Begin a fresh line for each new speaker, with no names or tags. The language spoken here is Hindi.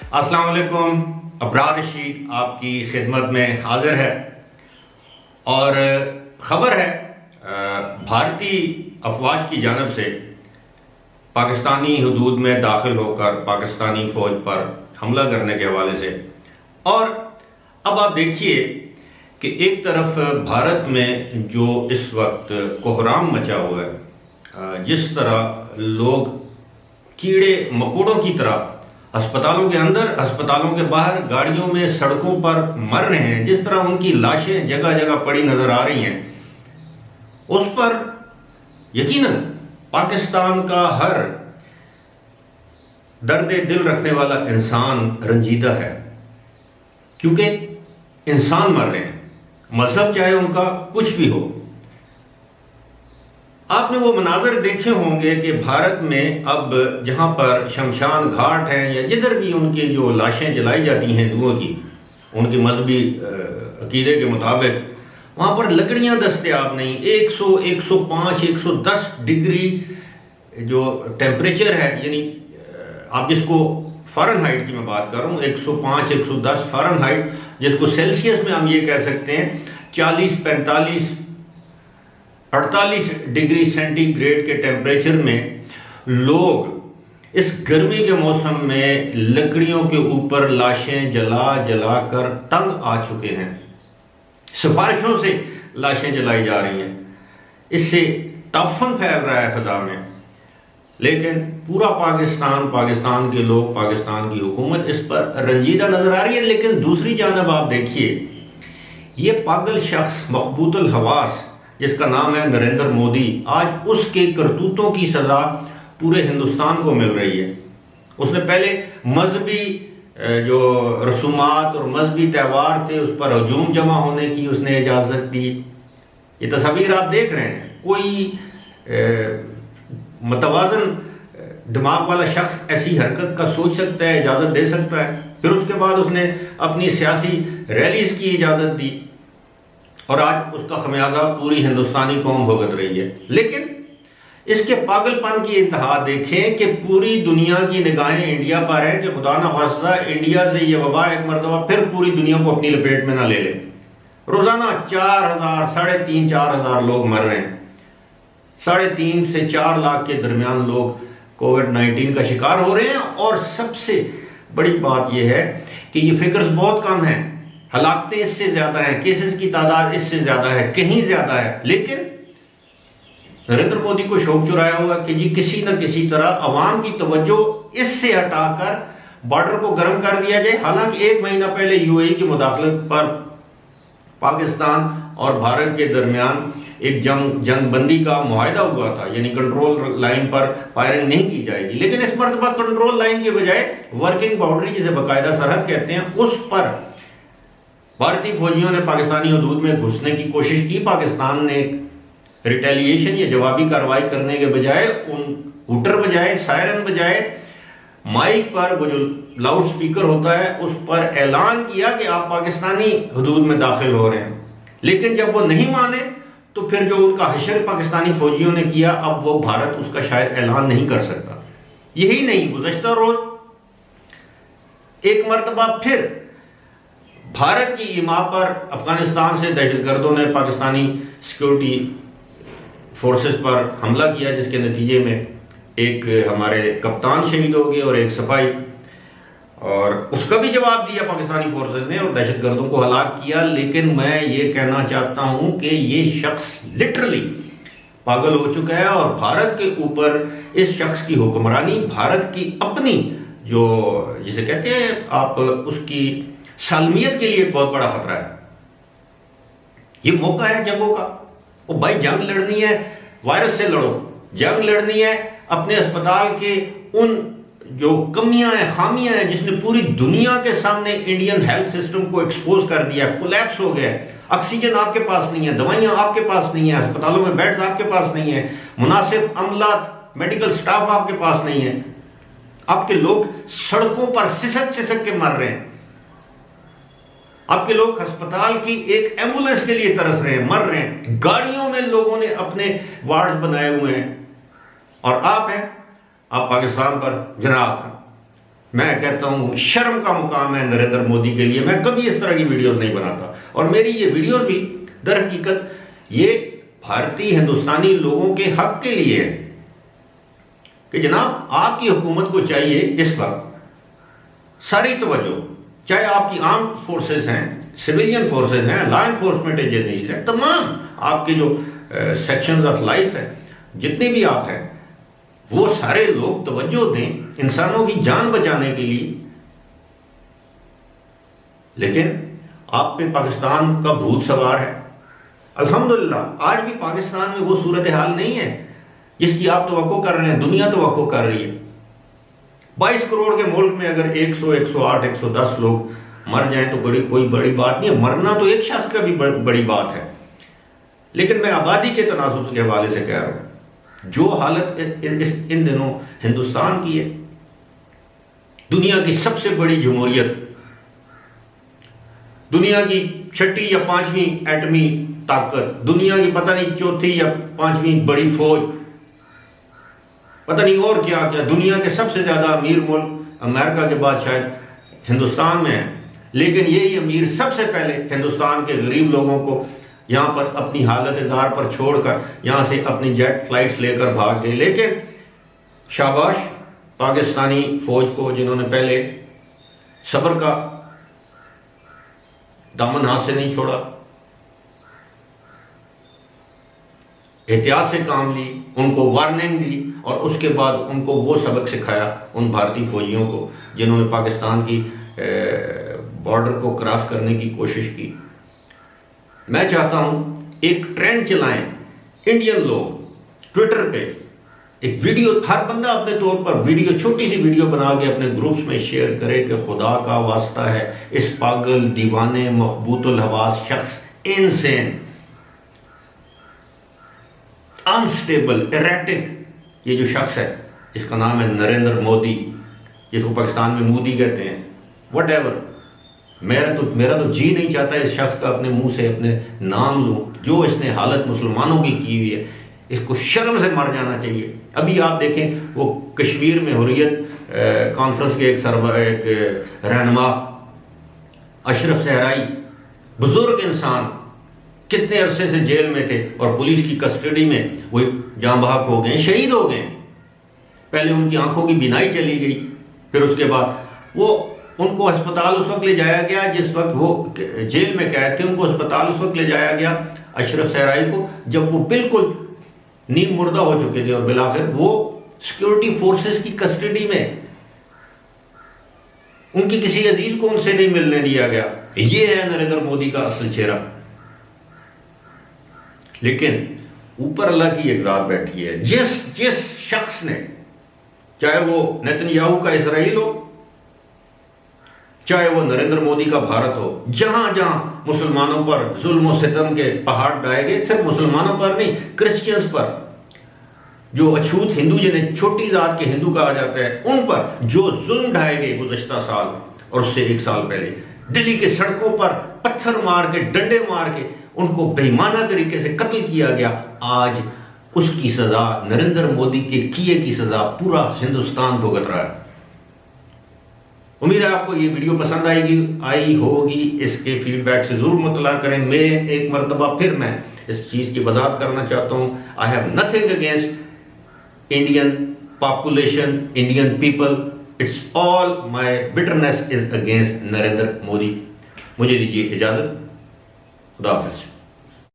अस्सलाम वालेकुम। अबरार रशीद आपकी खिदमत में हाजिर है और ख़बर है भारतीय अफवाज की जानब से पाकिस्तानी हदूद में दाखिल होकर पाकिस्तानी फ़ौज पर हमला करने के हवाले से। और अब आप देखिए कि एक तरफ भारत में जो इस वक्त कोहराम मचा हुआ है, जिस तरह लोग कीड़े मकोड़ों की तरह अस्पतालों के अंदर, अस्पतालों के बाहर, गाड़ियों में, सड़कों पर मर रहे हैं, जिस तरह उनकी लाशें जगह जगह पड़ी नजर आ रही हैं, उस पर यकीनन पाकिस्तान का हर दर्द दिल रखने वाला इंसान रंजीदा है, क्योंकि इंसान मर रहे हैं, मजहब चाहे उनका कुछ भी हो। आपने वो मनाजर देखे होंगे कि भारत में अब जहां पर शमशान घाट हैं या जिधर भी उनके जो लाशें जलाई जाती हैं हिंदुओं की, उनके मजहबी अकीदे के मुताबिक, वहां पर लकड़ियां दस्तयाब नहीं। 100, 105, 110 डिग्री जो टेम्परेचर है, यानी आप जिसको फ़ारेनहाइट की मैं बात कर रहा हूँ, 105, 110 फ़ारेनहाइट, जिसको सेल्सियस में हम ये कह सकते हैं 40, 45, 48 डिग्री सेंटीग्रेड के टेम्परेचर में लोग इस गर्मी के मौसम में लकड़ियों के ऊपर लाशें जला जला कर तंग आ चुके हैं। सिफारिशों से लाशें जलाई जा रही हैं, इससे ताफन फैल रहा है फिजा में। लेकिन पूरा पाकिस्तान के लोग, पाकिस्तान की हुकूमत इस पर रंजीदा नजर आ रही है। लेकिन दूसरी जानब आप देखिए, ये पागल शख्स मकबूतुल हवास जिसका नाम है नरेंद्र मोदी, आज उसके करतूतों की सजा पूरे हिंदुस्तान को मिल रही है। उसने पहले मजहबी जो रसूमात और मजहबी त्यौहार थे उस पर हजूम जमा होने की उसने इजाज़त दी। ये तस्वीर आप देख रहे हैं। कोई मतवाजन दिमाग वाला शख्स ऐसी हरकत का सोच सकता है, इजाज़त दे सकता है? फिर उसके बाद उसने अपनी सियासी रैलीज की इजाज़त दी और आज उसका खमियाजा पूरी हिंदुस्तानी कौम भुगत रही है। लेकिन इसके पागलपन की इंतहा देखें कि पूरी दुनिया की निगाहें इंडिया पर है कि खुदा न खास्ता इंडिया से ये वबा एक मरतबा फिर पूरी दुनिया को अपनी लपेट में ना ले ले। रोजाना 4,000, 3,500, 4,000 लोग मर रहे हैं। 3.5 से 4 लाख के दरमियान लोग कोविड-19 का शिकार हो रहे हैं। और सबसे बड़ी बात यह है कि ये फिगर्स बहुत कम है, हलाकतें इससे ज्यादा हैं, केसेस की तादाद इससे ज्यादा है, कहीं ज्यादा है। लेकिन नरेंद्र मोदी को शौक चुराया हुआ कि जी किसी न किसी तरह अवाम की तवज्जो इससे हटाकर बॉर्डर को गर्म कर दिया जाए। हालांकि 1 महीना पहले यूएई की मुदाखलत पर पाकिस्तान और भारत के दरमियान एक जंगबंदी का मुआहदा हुआ था, यानी कंट्रोल लाइन पर फायरिंग नहीं की जाएगी। लेकिन इस मरतबा कंट्रोल लाइन के बजाय वर्किंग बाउंड्री, जिसे बाकायदा सरहद कहते हैं, उस पर भारतीय फौजियों ने पाकिस्तानी हदूद में घुसने की कोशिश की। पाकिस्तान ने रिटेलिएशन या जवाबी कार्रवाई करने के बजाय उन हुटर बजाए, सायरन बजाए, माइक पर वो जो लाउड स्पीकर होता है उस पर ऐलान किया कि आप पाकिस्तानी हदूद में दाखिल हो रहे हैं। लेकिन जब वो नहीं माने तो फिर जो उनका हशर पाकिस्तानी फौजियों ने किया, अब वो भारत उसका शायद ऐलान नहीं कर सकता। यही नहीं, गुज़श्ता रोज एक मरतबा फिर भारत की ईमा पर अफगानिस्तान से दहशतगर्दों ने पाकिस्तानी सिक्योरिटी फोर्सेस पर हमला किया, जिसके नतीजे में एक हमारे कप्तान शहीद हो गए और एक सिपाही, और उसका भी जवाब दिया पाकिस्तानी फोर्सेस ने और दहशतगर्दों को हलाक किया। लेकिन मैं ये कहना चाहता हूं कि ये शख्स लिटरली पागल हो चुका है और भारत के ऊपर इस शख्स की हुक्मरानी, भारत की अपनी जो जिसे कहते हैं आप, उसकी सालमियत के लिए एक बहुत बड़ा खतरा है। ये मौका है जंगों का। वो भाई जंग लड़नी है, वायरस से लड़ो। जंग लड़नी है अपने अस्पताल के उन जो कमियां हैं, खामियां हैं, जिसने पूरी दुनिया के सामने इंडियन हेल्थ सिस्टम को एक्सपोज कर दिया, कोलैप्स हो गया। ऑक्सीजन आपके पास नहीं है, दवाइयां आपके पास नहीं है, अस्पतालों में बेड्स आपके पास नहीं है, मुनासिब अमला, मेडिकल स्टाफ आपके पास नहीं है। आपके लोग सड़कों पर सिसक सिसक के मर रहे हैं। आपके लोग अस्पताल की एक एम्बुलेंस के लिए तरस रहे हैं, मर रहे हैं। गाड़ियों में लोगों ने अपने वार्ड्स बनाए हुए हैं और आप हैं, आप पाकिस्तान पर जनाब हैं। मैं कहता हूं शर्म का मुकाम है नरेंद्र मोदी के लिए। मैं कभी इस तरह की वीडियोस नहीं बनाता, और मेरी ये वीडियोस भी दर हकीकत ये भारतीय हिंदुस्तानी लोगों के हक के लिए है कि जनाब आपकी हुकूमत को चाहिए इस वक्त सारी तवज्जो, चाहे आपकी आर्म फोर्सेस हैं, सिविलियन फोर्सेस हैं, लॉ एनफोर्समेंट एजेंसीज हैं, तमाम आपके जो सेक्शंस ऑफ लाइफ है, जितने भी आप हैं, वो सारे लोग तवज्जो दें इंसानों की जान बचाने के लिए। लेकिन आप पे पाकिस्तान का भूत सवार है। अल्हम्दुलिल्लाह आज भी पाकिस्तान में वो सूरत हाल नहीं है जिसकी आप तवक्को कर रहे हैं, दुनिया तवक्को कर रही है। 22 करोड़ के मुल्क में अगर 100, 108, 110 लोग मर जाएं तो कोई बड़ी बात नहीं है। मरना तो एक शख्स का भी बड़ी बात है, लेकिन मैं आबादी के तनाजुब के हवाले से कह रहा हूं, जो हालत इन दिनों हिंदुस्तान की है, दुनिया की सबसे बड़ी जमहूरियत, दुनिया की 6ठी या 5वीं एटमी ताकत, दुनिया की पता नहीं 4थी या 5वीं बड़ी फौज, पता नहीं और क्या क्या, दुनिया के सबसे ज्यादा अमीर मुल्क अमेरिका के बाद शायद हिंदुस्तान में है। लेकिन यही अमीर सबसे पहले हिंदुस्तान के गरीब लोगों को यहाँ पर अपनी हालत इज़ार पर छोड़कर यहाँ से अपनी जेट फ्लाइट्स लेकर भाग गए। लेकिन शाबाश पाकिस्तानी फौज को, जिन्होंने पहले सब्र का दामन हाथ से नहीं छोड़ा, एहतियात से काम ली, उनको वार्निंग दी, और उसके बाद उनको वो सबक सिखाया उन भारतीय फौजियों को जिन्होंने पाकिस्तान की बॉर्डर को क्रॉस करने की कोशिश की। मैं चाहता हूं एक ट्रेंड चलाएं इंडियन लोग ट्विटर पे, एक वीडियो, हर बंदा अपने तौर पर वीडियो, छोटी सी वीडियो बना के अपने ग्रुप्स में शेयर करे कि खुदा का वास्ता है इस पागल दीवाने महबूतुल हवास शख्स, इनसेन, अनस्टेबल, एरेटिक ये जो शख्स है जिसका नाम है नरेंद्र मोदी, जिसको पाकिस्तान में मोदी कहते हैं, वट एवर, मेरा तो जी नहीं चाहता इस शख्स का अपने मुंह से अपने नाम लूं। जो इसने हालत मुसलमानों की हुई है, इसको शर्म से मर जाना चाहिए। अभी आप देखें वो कश्मीर में हुर्रियत कॉन्फ्रेंस के एक रहनुमा अशरफ सहराई, बुजुर्ग इंसान, कितने अरसे से जेल में थे और पुलिस की कस्टडी में वो जान बहक हो गए, शहीद हो गए। पहले उनकी आंखों की बीनाई चली गई, फिर उसके बाद वो उनको अस्पताल उस वक्त ले जाया गया जिस वक्त वो जेल में कैद थे। उनको अस्पताल उस वक्त ले जाया गया अशरफ सहराई को जब वो बिल्कुल नीम मुर्दा हो चुके थे, और बिलाखिर वो सिक्योरिटी फोर्सेस की कस्टडी में, उनकी किसी अजीज को उनसे नहीं मिलने दिया गया। ये है नरेंद्र मोदी का असल चेहरा। लेकिन ऊपर अल्लाह की एक जात बैठी है, जिस शख्स ने, चाहे वो नेतन्याहू का इसराइल हो, चाहे वो नरेंद्र मोदी का भारत हो, जहां जहां मुसलमानों पर जुल्म और सितम के पहाड़ ढाए गए, सिर्फ मुसलमानों पर नहीं, क्रिश्चियंस पर, जो अछूत हिंदू जिन्हें छोटी जात के हिंदू कहा जाता है, उन पर जो जुल्म ढाए गए गुज़श्ता साल और उससे 1 साल पहले, दिल्ली के सड़कों पर पत्थर मार के, डंडे मार के उनको बेईमाना तरीके से कत्ल किया गया। आज उसकी सजा, नरेंद्र मोदी के किए की सजा पूरा हिंदुस्तान भुगत रहा है। उम्मीद है आपको ये वीडियो पसंद आई होगी। इसके फीडबैक से जरूर मुतला करें। मैं एक मरतबा फिर मैं इस चीज की वजाहत करना चाहता हूं, I have nothing against Indian population, Indian people, it's all my bitterness is against Narendra Modi. मुझे दीजिए इजाजत, खुदा हाफिज।